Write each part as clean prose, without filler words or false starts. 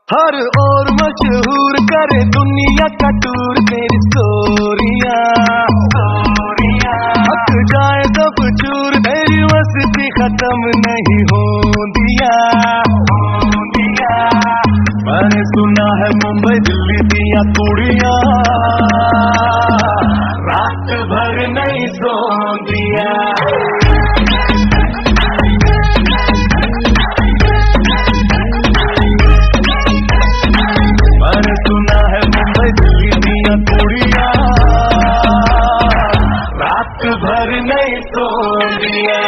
हर ओर मशहूर करे दुनिया का टूर तेरी स्टोरियां हक जाए सब चूर तेरी मस्ती खत्म नहीं हो दिया। मैंने सुना है मुंबई दिल्ली दिया कुड़ियां रात भर नहीं सो दिया। मैंने सुना है मुंबई दिल्ली दिया कुड़ियां रात भर नहीं सो दिया।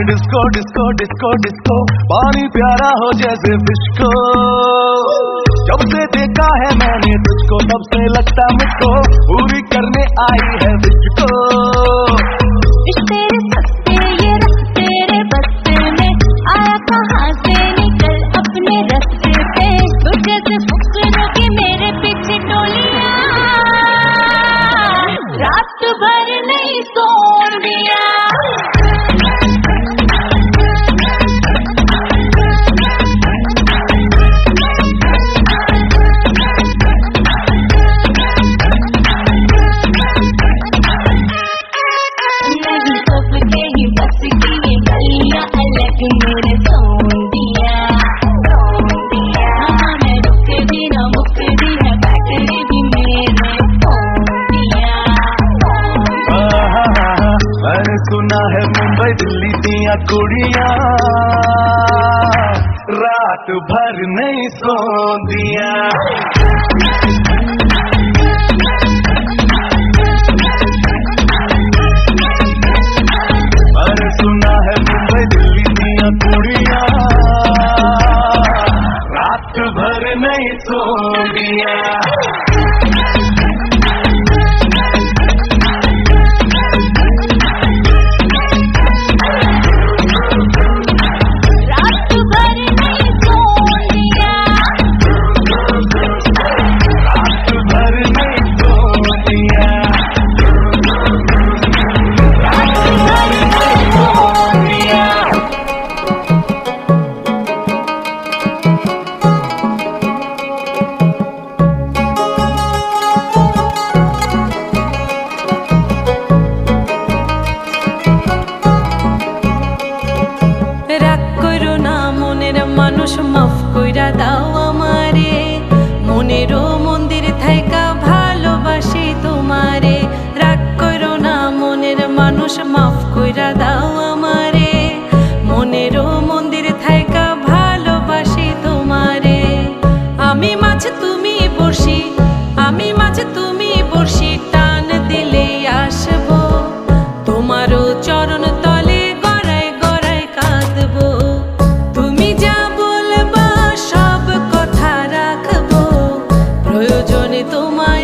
डिस्को डिस्को डिस्को डिस्को पानी प्यारा हो जैसे फिश को। जब से देखा है मैंने तुझको तब से लगता मुझको पूरी करने आई है विश को। तेरे सस्ते ये रस तेरे बस्ते में आया कहाँ से निकल अपने रास्ते पे तुझे से फुकरों की मेरे पीछे टोलियां रात भर नहीं सो दिया। मेरे सोन दिया मैं रुक भी न मुक भी न बैटरी भी मेरे फोन दिया। मैंने सुना है मुंबई दिल्ली दिया कुड़ियां रात भर नहीं सो दिया। मैंने सुना है मुंबई दिल्ली दिया कुड़ियां रात भर नहीं सो दिया। মানুষ মাফ কইরা দাও আমারে মনেরও মন্দির থাইকা ভালোবাসি তোমারে। রাগ করো না মনের মানুষ মাফ কইরা দাও আমারে মনেরও মন্দির থাইকা ভালোবাসি তোমারে। আমি মাছ তুমি বর্ষি আমি মাছ তুমি বর্ষি টান দিলে আসবো তোমারও চরণ তলে গড়ায় গড়ায় কাঁদবো। প্রয়োজনে তোমার